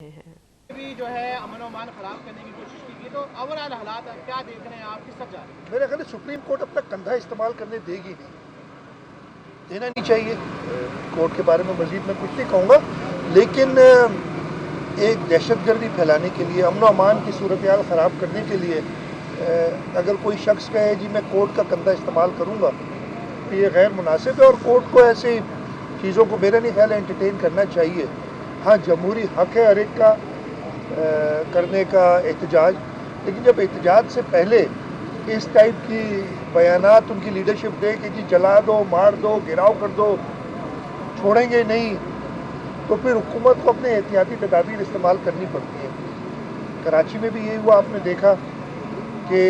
ہیں۔ بھی جو ہے امن و امان خراب کرنے کی کوشش کی گئی، تو اوورآل حالات کیا دیکھ رہے ہیں آپ، کس طرف جا رہے ہیں؟ میرے خیال ہے سپریم کورٹ اپنا کندھا استعمال کرنے دے گی نہیں، دینا نہیں چاہیے۔ کورٹ کے بارے میں مزید میں کچھ نہیں کہوں گا، لیکن ایک دہشت گردی پھیلانے کے لیے، امن و امان کی صورتحال خراب کرنے کے لیے اگر کوئی شخص کہے جی میں کورٹ کا کندھا استعمال کروں گا تو یہ غیر مناسب ہے، اور کورٹ کو ایسی چیزوں کو میرا نہیں خیال ہے انٹرٹین کرنا چاہیے۔ ہاں جمہوری حق ہے ہر ایک کا کرنے کا احتجاج، لیکن جب احتجاج سے پہلے اس ٹائپ کی بیانات ان کی لیڈرشپ دے کہ جی جلا دو، مار دو، گھیراؤ کر دو، چھوڑیں گے نہیں، تو پھر حکومت کو اپنے احتیاطی تدابیر استعمال کرنی پڑتی ہے۔ کراچی میں بھی یہی ہوا، آپ نے دیکھا کہ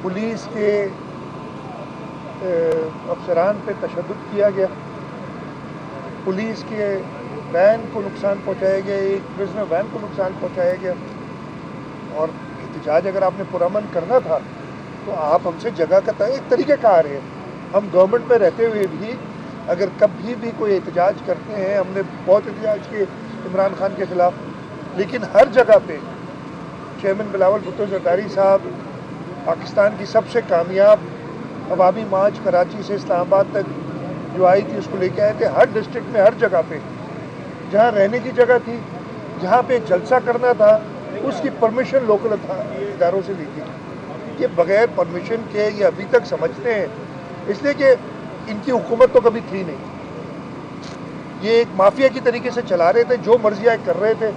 پولیس کے افسران پہ تشدد کیا گیا، پولیس کے وین کو نقصان پہنچایا گیا، ایک پرزنر وین کو نقصان پہنچایا گیا۔ اور احتجاج اگر آپ نے پرامن کرنا تھا تو آپ ہم سے جگہ کا ایک طریقہ کار ہے۔ ہم گورنمنٹ میں رہتے ہوئے بھی اگر کبھی بھی کوئی احتجاج کرتے ہیں، ہم نے بہت احتجاج کیے عمران خان کے خلاف، لیکن ہر جگہ پہ چیئرمین بلاول بھٹو زرداری صاحب پاکستان کی سب سے کامیاب عوامی مارچ کراچی سے اسلام آباد تک جو آئی تھی اس کو لے کے آئے تھے۔ ہر ڈسٹرکٹ میں ہر جگہ پہ جہاں رہنے کی جگہ تھی، جہاں پہ جلسہ کرنا تھا، اس کی پرمیشن لوکل اداروں سے لی تھی۔ یہ بغیر پرمیشن کے یہ ابھی تک سمجھتے ہیں، اس لیے کہ ان کی حکومت تو کبھی تھی نہیں، یہ ایک مافیا کی طریقے سے چلا رہے تھے، جو مرضی آئے کر رہے تھے۔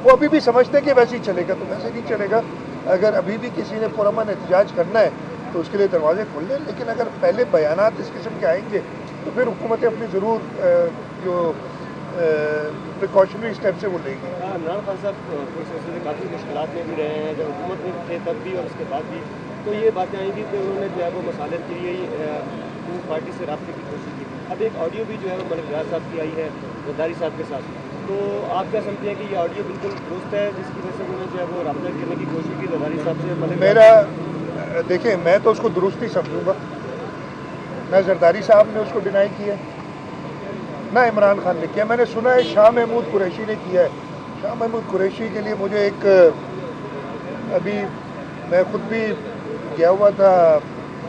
وہ ابھی بھی سمجھتے ہیں کہ ویسے ہی چلے گا، تو ویسے نہیں چلے گا۔ اگر ابھی بھی کسی نے پرامن احتجاج کرنا ہے تو اس کے لیے دروازے کھول لیں، لیکن اگر پہلے بیانات اس قسم کے آئیں گے تو پھر حکومتیں اپنی ضرور جو پریکاشنری اسٹیپ سے وہ لیں گی۔ عمران خان صاحب اس سلسلے میں کافی مشکلات میں بھی رہے ہیں، جب حکومت میں تھے تب بھی اور اس کے بعد بھی، تو یہ باتیں آئیں گی کہ انہوں نے جو ہے وہ مصالحت کے لیے ہی پارٹی سے رابطے کی کوشش کی۔ اب ایک آڈیو بھی جو ہے وہ ملک ریاض صاحب کی آئی ہے زرداری صاحب کے ساتھ، تو آپ کیا سمجھتے ہیں کہ یہ آڈیو بالکل درست ہے جس کی وجہ سے انہوں نے جو ہے وہ رابطہ کرنے کی کوشش کی زرداری صاحب سے؟ میرا دیکھیں، میں تو اس کو درست ہی سمجھوں گا، نہ زرداری صاحب نے اس کو ڈینائی کیا نہ عمران خان نے کیا۔ میں نے سنا ہے شاہ محمود قریشی نے کیا ہے۔ شاہ محمود قریشی کے لیے مجھے ایک ابھی میں خود بھی گیا ہوا تھا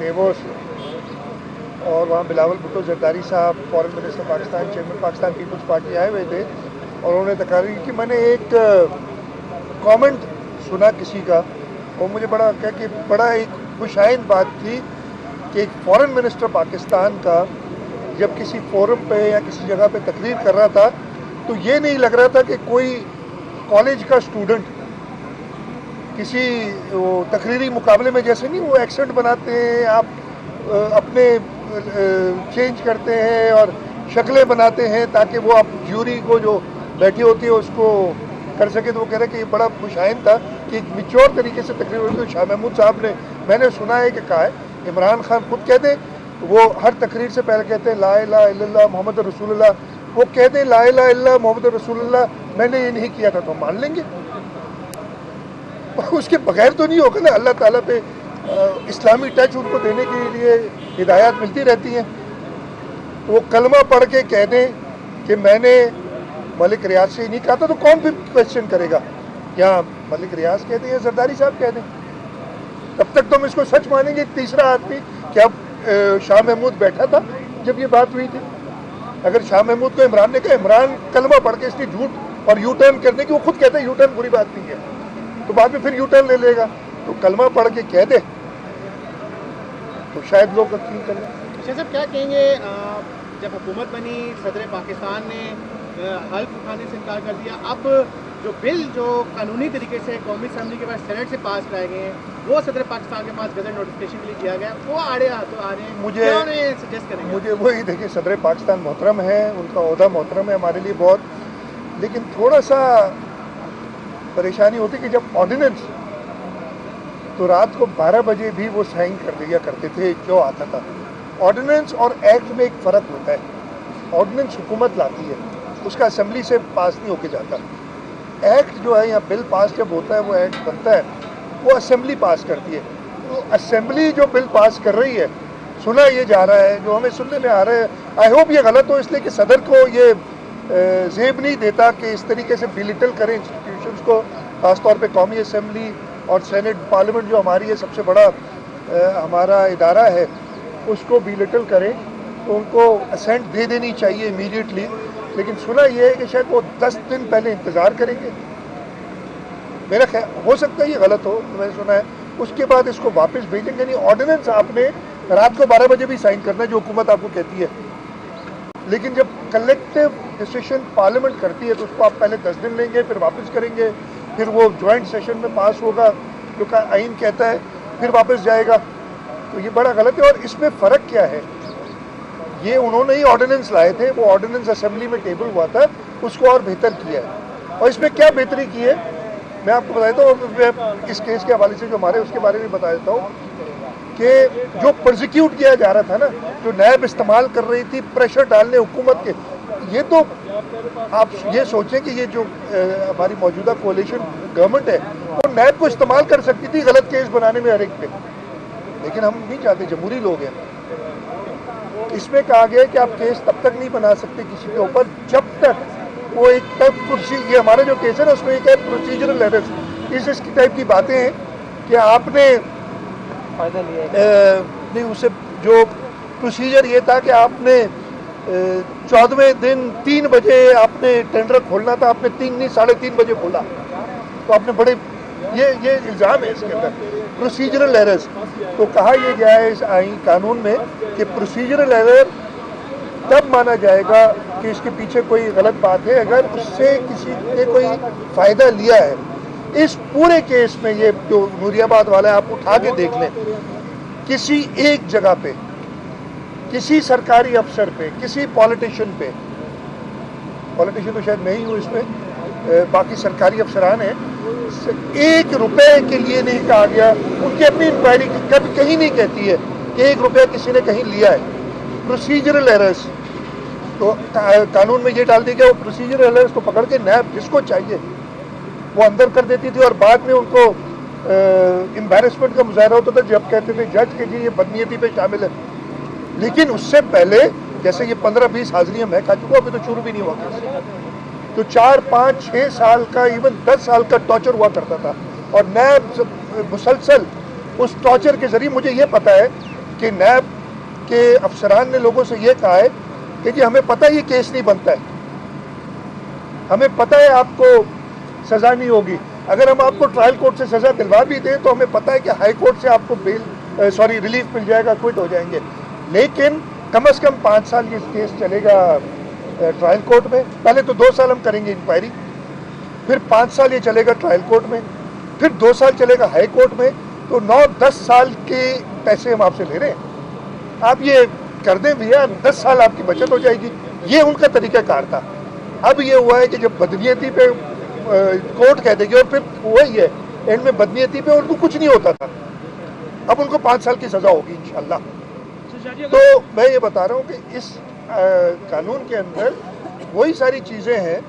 دیووس، اور وہاں بلاول بھٹو زرداری صاحب foreign minister Pakistan, chairman Pakistan Peoples Party آئے ہوئے تھے، اور انہوں نے تقریر کی۔ میں نے ایک کامنٹ سنا کسی کا، اور مجھے بڑا ایک خوشائند بات تھی کہ ایک فارن منسٹر پاکستان کا جب کسی فورم پہ یا کسی جگہ پہ تقریر کر رہا تھا تو یہ نہیں لگ رہا تھا کہ کوئی کالج کا اسٹوڈنٹ کسی تقریری مقابلے میں، جیسے نہیں وہ ایکسنٹ بناتے ہیں، آپ اپنے چینج کرتے ہیں اور شکلیں بناتے ہیں تاکہ وہ آپ جیوری کو جو بیٹھی ہوتی ہے اس کو کر سکے، تو وہ کہہ رہے کہ یہ بڑا خوشائند تھا کہ ایک میچور طریقے سے تقریر ہوئی۔ تو شاہ محمود صاحب نے، میں نے سنا ہے کہ کہا ہے، عمران خان خود کہہ دیں، وہ ہر تقریر سے پہلے کہتے ہیں لا الہ الا اللہ محمد رسول اللہ، وہ کہہ دیں لا الہ الا اللہ محمد رسول اللہ، میں نے یہ نہیں کیا تھا، تو ہم مان لیں گے؟ اس کے بغیر تو نہیں ہوگا نا۔ اللہ تعالیٰ پہ اسلامی ٹچ ان کو دینے کے لیے ہدایات ملتی رہتی ہیں، تو وہ کلمہ پڑھ کے کہہ دیں کہ میں نے ملک ریاض سے ہی نہیں کہا تھا، تو کون پھر کویسچن کرے گا؟ یا ملک ریاض کہہ دیں یا زرداری صاحب کہہ دیں، تب تک تو ہم اس کو سچ مانیں گے۔ تیسرا آدمی کیا شاہ محمود بیٹھا تھا جب یہ بات ہوئی تھی؟ اگر شاہ محمود کو عمران نے کہا، عمران کلمہ پڑھ کے اس نے جھوٹ اور یو ٹرن کرنے کی، وہ خود کہتے ہیں یو ٹرن بری بات نہیں ہے، تو بعد میں پھر یو ٹرن لے لے گا، تو کلمہ پڑھ کے کہہ دے تو شاید لوگ یقین کر لیں۔ شاہ صاحب کیا کہیں گے، جب حکومت بنی صدر پاکستان نے حلف اٹھانے سے انکار کر دیا، اب جو بل جو قانونی طریقے سے قومی اسمبلی کے پاس سینٹ سے پاس کرائے گئے ہیں، وہ صدر پاکستان کے پاس گزٹ نوٹیفکیشن کے لیے کیا گیا، وہ آڑے ہاتھوں آ رہے ہیں، کیا انہیں سجیسٹ کریں گے؟ مجھے وہی دیکھیں، صدر پاکستان محترم ہے، ان کا عہدہ محترم ہے ہمارے لیے بہت، لیکن تھوڑا سا پریشانی ہوتی کہ جب آرڈیننس تو رات کو 12 بجے بھی وہ سائن کر دیا کرتے تھے جو آتا تھا۔ آرڈیننس اور ایکٹ میں ایک فرق ہوتا ہے، آرڈیننس حکومت لاتی ہے، اس کا اسمبلی سے پاس نہیں ہو کے جاتا۔ ایکٹ جو ہے یا بل پاس جب ہوتا ہے، وہ ایکٹ بنتا ہے، وہ اسمبلی پاس کرتی ہے۔ تو اسمبلی جو بل پاس کر رہی ہے، سنا یہ جا رہا ہے، جو ہمیں سننے میں آ رہا ہے، آئی ہوپ یہ غلط ہو، اس لیے کہ صدر کو یہ ज़ेब नहीं देता कि इस तरीके से बिलिटल करें इंस्टीट्यूशंस को, ख़ास तौर पे कौमी असम्बली और सेनेट पार्लियामेंट जो हमारी है सबसे बड़ा हमारा इदारा है, उसको बिलिटल करें, तो उनको असेंट दे देनी चाहिए इमीडिएटली। लेकिन सुना ये है कि शायद वो 10 दिन पहले इंतज़ार करेंगे। मेरा ख्याल हो सकता है ये गलत हो, मैंने सुना है, उसके बाद इसको वापस भेजेंगे। नहीं, ऑर्डिनेंस आपने रात को 12 बजे भी साइन करना है जो हुकूमत आपको कहती है, लेकिन जब कलेक्टिव डिसीजन पार्लियामेंट करती है तो उसको आप पहले 10 दिन लेंगे, फिर वापस करेंगे, फिर वो जॉइंट सेशन में पास होगा जो का आइन कहता है, फिर वापस जाएगा। तो ये बड़ा गलत है। और इसमें फ़र्क क्या है, ये उन्होंने ही ऑर्डिनेंस लाए थे, वो ऑर्डिनेंस असेंबली में टेबल हुआ था, उसको और बेहतर किया है। और इसमें क्या बेहतरी की है मैं आपको बता देता हूँ, मैं इस केस के हवाले से जो हमारे उसके बारे में बता देता हूँ कि जो प्रोसिक्यूट किया जा रहा था ना, जो नैब इस्तेमाल कर रही थी प्रेशर डालने हुकूमत के, ये तो आप ये सोचें कि ये जो हमारी मौजूदा कोalition गवर्नमेंट है वो नैब को इस्तेमाल कर सकती थी गलत केस बनाने में हर एक पे, लेकिन हम नहीं चाहते, जमहूरी लोग हैं। इसमें कहा गया है कि आप केस तब तक नहीं बना सकते किसी के ऊपर जब तक वो एक ये हमारा जो केस है ना उसमें एक है प्रोसीजरल एरर्स, इसकी टाइप की बातें हैं कि आपने फायदा लिया नहीं, उसे जो प्रोसीजर ये था कि आपने 14वें दिन 3 बजे आपने टेंडर खोलना था, आपने 3 नहीं 3:30 बजे खोला, तो आपने बड़े ये इल्ज़ाम है इसके अंदर प्रोसीजरल एरर्स। तो कहा यह गया है इस आईन कानून में कि प्रोसीजरल एरर तब माना जाएगा कि इसके पीछे कोई गलत बात है अगर उससे किसी ने कोई फ़ायदा लिया है। इस पूरे केस में ये जो नूरियाबाद वाला है आप उठा के देख लें, किसी एक जगह पे, किसी सरकारी अफसर पे, किसी पॉलिटिशियन पे, पॉलिटिशियन तो शायद मैं ही हूँ इसमें, बाकी सरकारी अफसरान हैं, 1 रुपए के लिए नहीं कहा गया। उनकी अपनी इंक्वायरी कभी कहीं नहीं कहती है कि 1 रुपया किसी ने कहीं लिया है। प्रोसीजरल एरर्स तो कानून में ये डाल दिया गया, वो प्रोसीजरल एरर्स को पकड़ के नैब जिसको चाहिए वो अंदर कर देती थी और बाद में उनको एम्बैरेसमेंट का मुजाहरा होता था जब कहते थे जज के जी ये बदनीयती पे शामिल है। लेकिन उससे पहले जैसे ये 15-20 हाजिरियाँ मैं खा चुका, अभी तो शुरू भी नहीं हुआ, तो 4, 5, 6 साल का इवन 10 साल का टॉर्चर हुआ करता था। और नैब मुसलसल उस टॉर्चर के जरिए, मुझे ये पता है कि नैब के अफसरान ने लोगों से ये कहा है कि जी हमें पता है ये केस नहीं बनता है, हमें पता है आपको सज़ा नहीं होगी, अगर हम आपको ट्रायल कोर्ट से सज़ा दिलवा भी दें तो हमें पता है कि हाई कोर्ट से आपको रिलीफ मिल जाएगा, क्विट हो जाएंगे, लेकिन कम से कम 5 साल ये केस चलेगा ट्रायल कोर्ट में। पहले तो 2 साल हम करेंगे इंक्वायरी, फिर 5 साल ये चलेगा ट्रायल कोर्ट में, फिर 2 साल चलेगा हाई कोर्ट में, तो 9-10 साल के पैसे हम आपसे ले रहे हैं, आप ये कर दें भैया, 10 साल आपकी बचत हो जाएगी। ये उनका तरीक़ाकार था। अब ये हुआ है कि जब बदनीयती पे कोर्ट कह देगी, और फिर हुआ ही है एंड में बदनीयती पे उनको कुछ नहीं होता था, अब उनको 5 साल की सज़ा होगी इंशाल्लाह। तो मैं ये बता रहा हूँ कि इस कानून के अंदर वही सारी चीज़ें हैं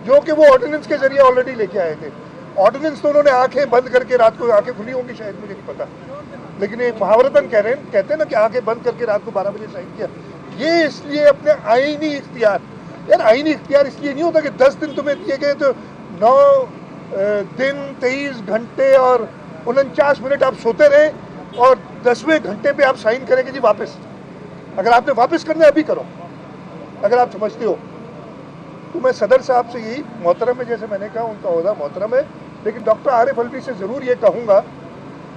जो कि वो ऑर्डिनेंस के जरिए ऑलरेडी लेके आए थे। ऑर्डिनेंस तो उन्होंने आंखें बंद करके, रात को आंखें खुली होंगी शायद, मुझे नहीं पता, लेकिन ये मुहावरतन कहते हैं ना कि आंखें बंद करके रात को 12 बजे साइन किया। ये इसलिए अपने आईनी इख्तियार, यार आईनी इख्तियार इसलिए नहीं होता कि 10 दिन तुम्हें दिए गए तो 9 दिन 23 घंटे और 49 मिनट आप सोते रहे और 10वें घंटे पे आप साइन करेंगे जी वापस। अगर आपने वापस करना है अभी करो, अगर आप समझते हो। तो मैं सदर साहब से यही, मोहतरम है जैसे मैंने कहा, उनका ओहदा मोहतरम है, लेकिन डॉक्टर आरिफ अलवी से ज़रूर ये कहूँगा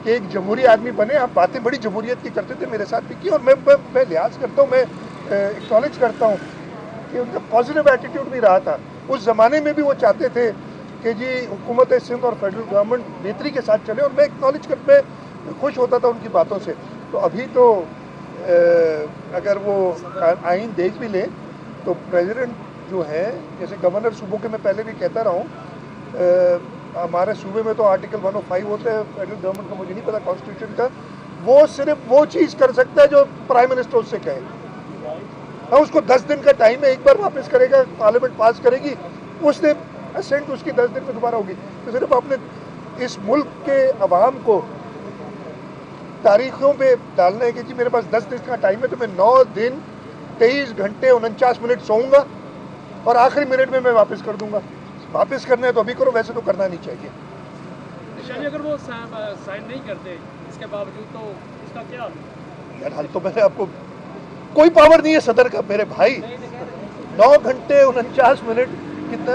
कि एक जमहूरी आदमी बने। आप बातें बड़ी जमहूरियत की करते थे, मेरे साथ भी की, और मैं लिहाज करता हूँ, मैं एक्नॉलेज करता हूँ कि उनका पॉजिटिव एटीट्यूड भी रहा था। उस ज़माने में भी वो चाहते थे कि जी हुकूमत सिंध और फेडरल गवर्नमेंट बेहतरी के साथ चले, और मैं एक्नॉलेज करते खुश होता था उनकी बातों से। तो अभी तो अगर वो आइन देख भी लें तो प्रेसिडेंट जो है, जैसे गवर्नर सूबों के, मैं पहले भी कहता रहा हूँ, हमारे सूबे में तो आर्टिकल 105 होता है, फेडरल गवर्नमेंट का मुझे नहीं पता कॉन्स्टिट्यूशन का, वो सिर्फ वो चीज़ कर सकता है जो प्राइम मिनिस्टर उससे कहे। हाँ, उसको 10 दिन का टाइम है, एक बार वापस करेगा, पार्लियामेंट पास करेगी, उसने असेंट उसकी 10 दिन में दोबारा होगी। तो सिर्फ अपने इस मुल्क के अवाम को तारीखों पे डालना है कि जी मेरे पास 10 दिन का टाइम है, तो मैं 9 दिन 23 घंटे 49 मिनट सोऊंगा, और आखिरी मिनट में मैं वापस कर दूंगा। वापस करना है तो अभी करो, वैसे तो करना नहीं चाहिए। अगर वो साइन नहीं करते इसके बावजूद तो इसका क्या यार हाल तो मैंने आपको, कोई पावर नहीं है सदर का मेरे भाई। 9 घंटे 49 मिनट कितना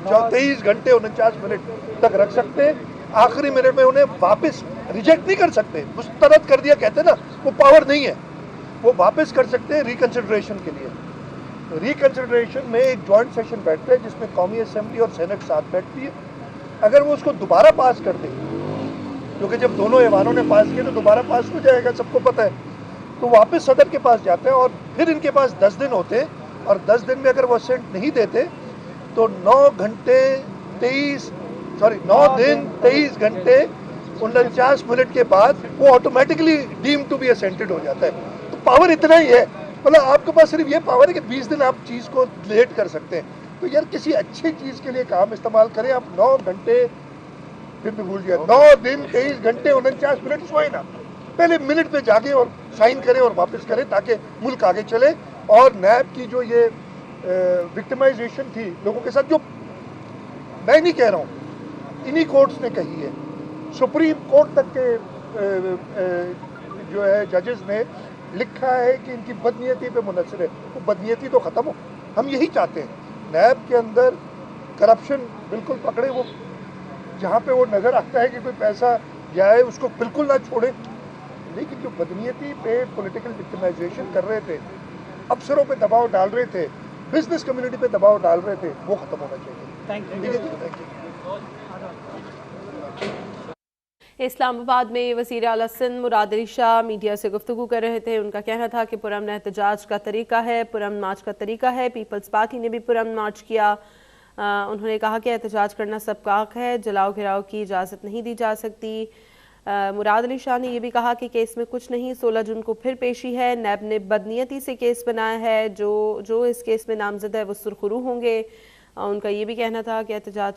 23 घंटे 49 मिनट तक रख सकते हैं। आखिरी मिनट में उन्हें वापस रिजेक्ट नहीं कर सकते, मुस्तरद कर दिया कहते हैं ना, वो पावर नहीं है। वो वापस कर सकते हैं रिकंसिडरेशन के लिए। रिकंसिडरेशन में एक जॉइंट सेशन बैठता है जिसमें कौमी असेंबली और सेनेट साथ बैठती है। अगर वो उसको दोबारा पास कर दे, क्योंकि जब दोनों ऐवानों ने पास किया तो दोबारा पास हो जाएगा, सबको पता है, तो वापस सदर के पास जाते हैं और फिर इनके पास 10 दिन होते हैं, और 10 दिन में अगर वो असेंट नहीं देते तो 9 दिन 23 घंटे 49 मिनट के बाद वो automatically deem to be assented हो जाता है। तो पावर इतना ही है, मतलब आपके पास सिर्फ ये पावर है कि 20 दिन आप चीज़ को लेट कर सकते हैं। तो यार किसी अच्छी चीज़ के लिए काम इस्तेमाल करें। आप 9 घंटे, फिर भी भूल गया, 9 दिन 23 घंटे 49 मिनट सोए ना, पहले मिनट पे जाके और साइन करें और वापस करें ताकि मुल्क आगे चले। और नैब की जो ये विक्टिमाइजेशन थी लोगों के साथ, जो मैं नहीं कह रहा हूँ, इन्हीं कोर्ट्स ने कही है, सुप्रीम कोर्ट तक के जो है जजेस ने लिखा है कि इनकी बदनीयती पे मुनसर है। वो बदनीयती तो ख़त्म हो, हम यही चाहते हैं। नैब के अंदर करप्शन बिल्कुल पकड़े, वो जहाँ पे वो नज़र आता है कि कोई पैसा जाए उसको बिल्कुल ना छोड़े। लेकिन जो बदनीयती पे पॉलिटिकल विक्टिमाइजेशन कर रहे थे, अफसरों पे दबाव डाल रहे थे, बिजनेस कम्युनिटी पे दबाव डाल रहे थे, वो ख़त्म होना चाहिए। Thank you. इस्लामाबाद में वज़ीर आला सिंध मुराद अली शाह मीडिया से गुफ्तगू कर रहे थे। उनका कहना था कि पुरअमन एहतजाज का तरीका है, पुरअमन मार्च का तरीका है। पीपल्स पार्टी ने भी पुरअमन मार्च किया। उन्होंने कहा कि एहतजाज करना सबका हक है, जलाओ घिराव की इजाज़त नहीं दी जा सकती। मुराद अली शाह ने यह भी कहा कि केस में कुछ नहीं, 16 जून को फिर पेशी है। नैब ने बदनीयती से केस बनाया है, जो इस केस में नामजद है वो सुरखरू होंगे। उनका ये भी कहना था कि एहतजाज